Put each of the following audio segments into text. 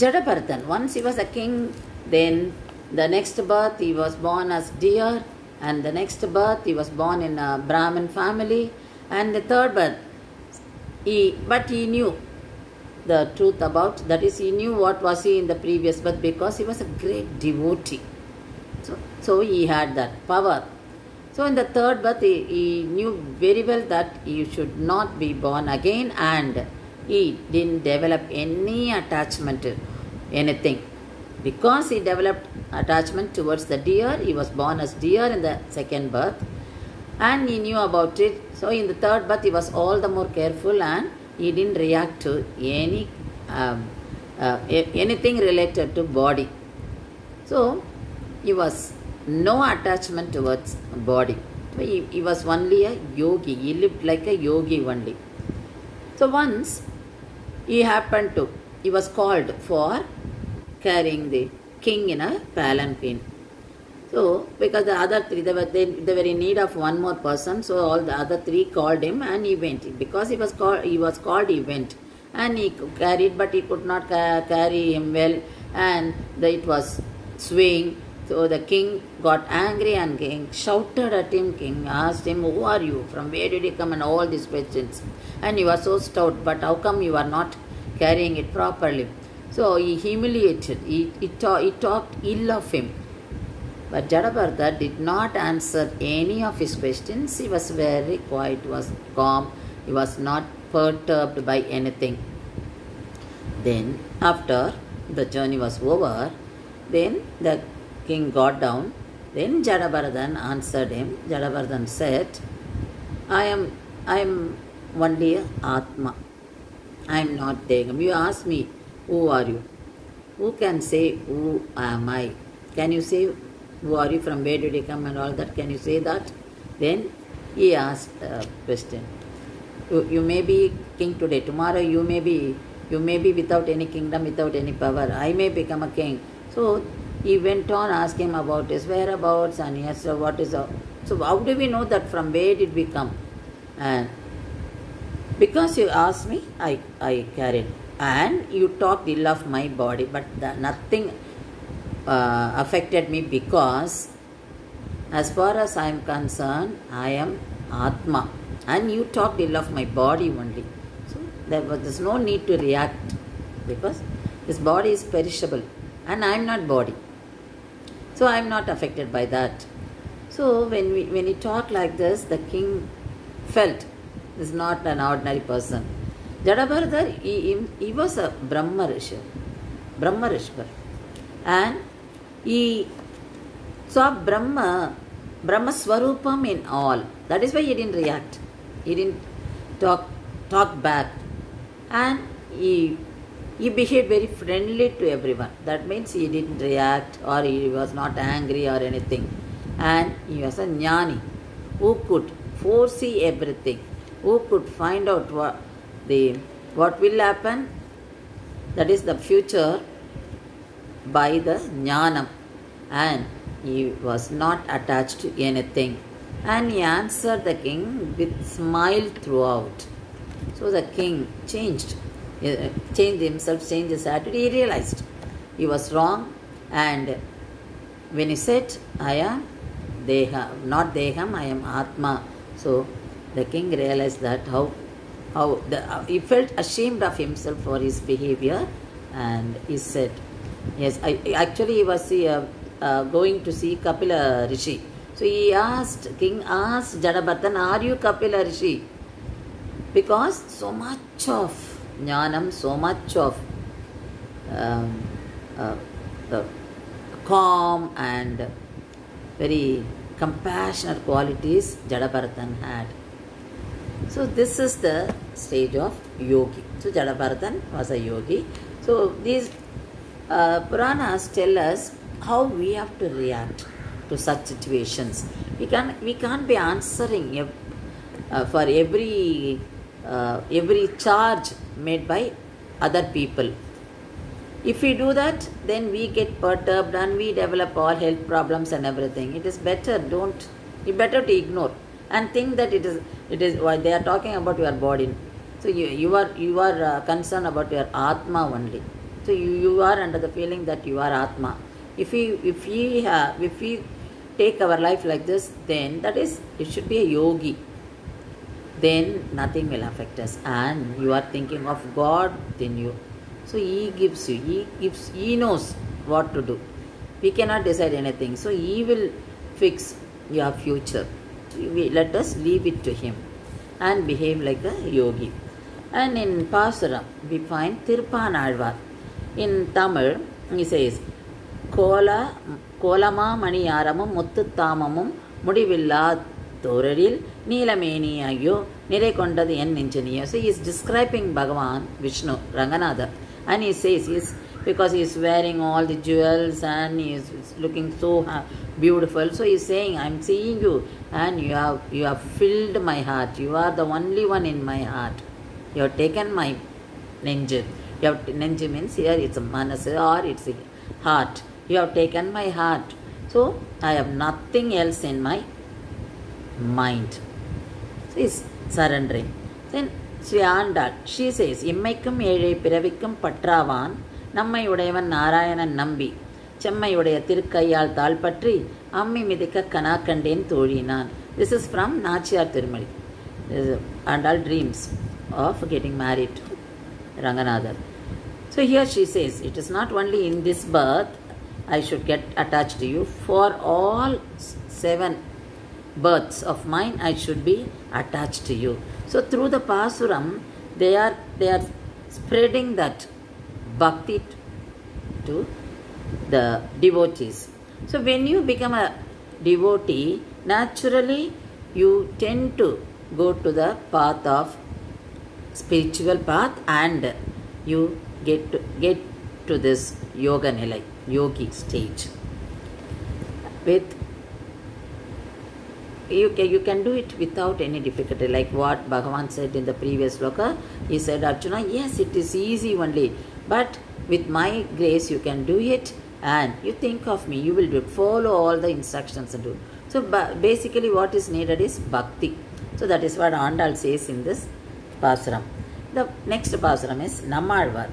Jadabharatan, once he was a king, then the next birth he was born as deer, and the next birth he was born in a Brahmin family, and the third birth, but he knew the truth about, that is, he knew what was he in the previous birth because he was a great devotee. So he had that power. So in the third birth, he knew very well that he should not be born again, and he didn't develop any attachment to anything. Because he developed attachment towards the deer, he was born as deer in the second birth, and he knew about it. So in the third birth, he was all the more careful, and he didn't react to anything related to body. So he was no attachment towards body. So he was only a yogi. He lived like a yogi only. So once he was called for carrying the king in a palanquin. So because the other three, they were in need of one more person, so all the other three called him, and he went. Because he was called, he went. And he carried, but he could not carry him well, and it was swaying. So the king got angry, and king shouted at him. King asked him, "Who are you? From where did you come?" and all these questions. And you are so stout, but how come you are not carrying it properly? So he humiliated, he talked ill of him. But Jadabharata did not answer any of his questions. He was very quiet, was calm, he was not perturbed by anything. Then after the journey was over, then the king got down. Then Jadabharatan answered him. Jadabharatan said, I am only Atma. I am not Degam. You ask me, who are you? Who can say, who am I? Can you say, who are you, from where did you come and all that? Can you say that? Then he asked a question. You may be king today. Tomorrow you may be without any kingdom, without any power. I may become a king. So he went on asking about his whereabouts, and he asked, what is a... So how do we know that from where did we come? And because you asked me, I carried. And you talked ill of my body, but nothing affected me, because as far as I am concerned, I am Atma. And you talked ill of my body only. So there's no need to react, because this body is perishable and I am not body. So I am not affected by that. So when he talked like this, the king felt this is not an ordinary person. Jadabharata, he was a Brahma Rishi, and he saw Brahma Swarupam in all. That is why he didn't react. He didn't talk back, and he behaved very friendly to everyone. That means he didn't react, or he was not angry or anything. And he was a jnani who could foresee everything, who could find out what will happen, that is the future, by the jnanam. And he was not attached to anything. And he answered the king with smile throughout. So the king changed himself, changed his attitude. He realized he was wrong, and when he said, I am not Deham, I am Atma. So the king realized that he felt ashamed of himself for his behavior, and he said, yes, he was going to see Kapila Rishi. So king asked Jadabharatan, are you Kapila Rishi? Because so much of jnanam, so much of the calm and very compassionate qualities Jadabharatan had. So this is the stage of yogi. So Jadabharatan was a yogi. So these Puranas tell us how we have to react to such situations. We can't be answering for every charge made by other people. If we do that, then we get perturbed and we develop all health problems and everything. It is better to ignore and think that it is why they are talking about your body. So you are concerned about your Atma only. So you are under the feeling that you are Atma. If we take our life like this, then that is, it should be a yogi. Then nothing will affect us, and you are thinking of God within you. So He gives you, He knows what to do. We cannot decide anything. So He will fix your future. Let us leave it to Him and behave like a yogi. And in Pasuram, we find Tirpanalvar. In Tamil, he says, Kolama Maniyaramum Muttamamum Mudivilla Thoril Nilameni Ayo Nirekonda the N engineer. So he is describing Bhagavan Vishnu Ranganatha, and he says because he is wearing all the jewels and he is looking so beautiful. So he is saying, I am seeing you, and you have filled my heart. You are the only one in my heart. You have taken my nenju. Nenju means here it's a manasa or it's a heart. You have taken my heart. So I have nothing else in my mind. So he's surrendering. Then Sri Andal, she says, Immaikum Ere Piravikum Patravan, Nammai Udayavan Narayanan Nambi, Chemmai Udaya Tirukkaiyal Thalpatri, Ammi Midika Kanakanden Tholinan. This is from Nachiyar Tirumali. Andal dreams of getting married to Ranganatha. So here she says, it is not only in this birth I should get attached to you. For all 7 births of mine, I should be attached to you. So through the Pasuram, they are spreading that bhakti to the devotees. So when you become a devotee, naturally you tend to go to the path of spiritual path, and you get to this yoga nilai, yogi stage. With you can do it without any difficulty, like what Bhagavan said in the previous sloka. He said, Arjuna, yes, it is easy only, but with my grace you can do it, and you think of me, you will do it. Follow all the instructions and do. So basically what is needed is bhakti. So that is what Andal says in this Pasuram. The next Pasuram is Nammalvar.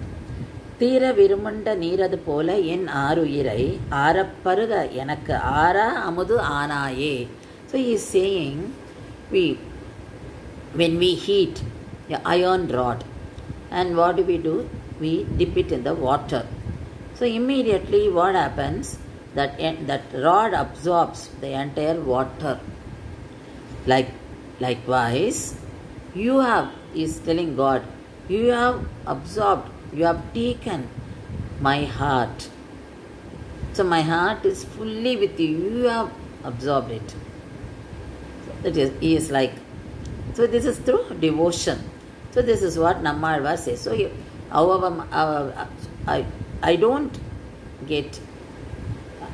Thira Virumunda Neeradu Pola En Aaruyirai Aarapparuga Enakku Aara Amudu Aanaye. So he is saying, when we heat the iron rod, and what do? We dip it in the water. So immediately what happens? That rod absorbs the entire water. Likewise, you have, is telling God, you have absorbed, you have taken my heart. So my heart is fully with you. You have absorbed it. He is like, so this is through devotion. So this is what Nammalvar says. So I don't get,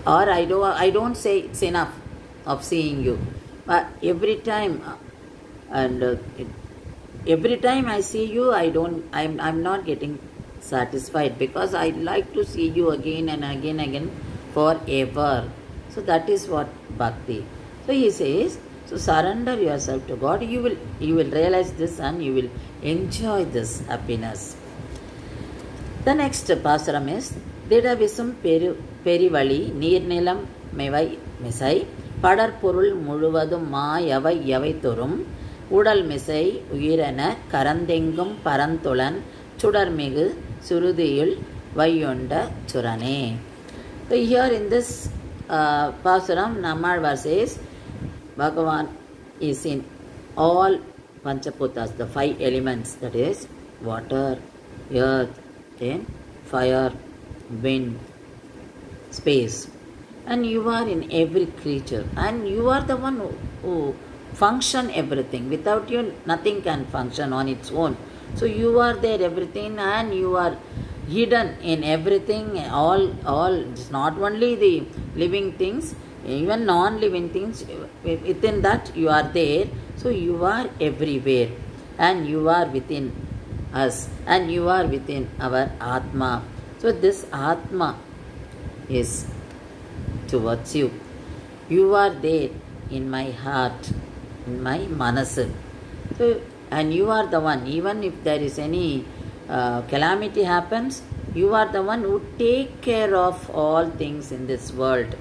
or I don't say it's enough of seeing you. But every time, every time I see you, I'm not getting satisfied, because I like to see you again and again forever. So that is what bhakti. So he says, so surrender yourself to God. You will realize this, and you will enjoy this happiness. The next Pasuram is Dida Visum Perivali Neernilam Mevai Misai Padar Purul Muruvadum Ma Yavai Yavai Turum Udal Misai Uyirana Karandengum Parantulan Chudarmigu Surudiyul Vayonda Churane. So here in this Pasuram, Nammalvar says, Bhagavan is in all Panchaputas, the 5 elements, that is water, earth, then fire, wind, space. And you are in every creature, and you are the one who function everything. Without you, nothing can function on its own. So you are there, everything, and you are hidden in everything, all, it's not only the living things, even non-living things, within that you are there. So you are everywhere, and you are within us, and you are within our Atma. So this Atma is towards you. You are there in my heart, in my manasa. So, and you are the one, even if there is any calamity happens, You are the one who take care of all things in this world.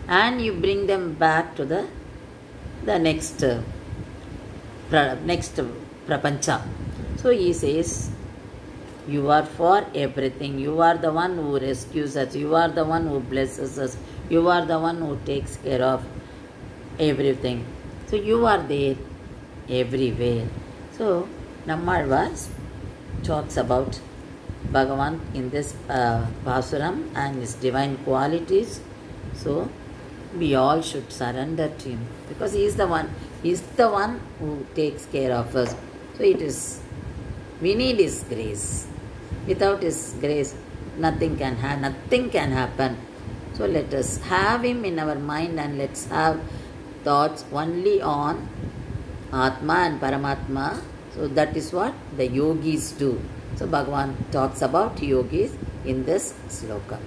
And you bring them back to the next prapancha. So he says, you are for everything. You are the one who rescues us. You are the one who blesses us. You are the one who takes care of everything. So you are there everywhere. So Nammalvar talks about Bhagavan in this Pasuram and his divine qualities. So we all should surrender to him because he is the one who takes care of us. So we need his grace. Without his grace, nothing can happen. So let us have him in our mind and let's have thoughts only on Atma and Paramatma. So that is what the yogis do. So Bhagavan talks about yogis in this sloka.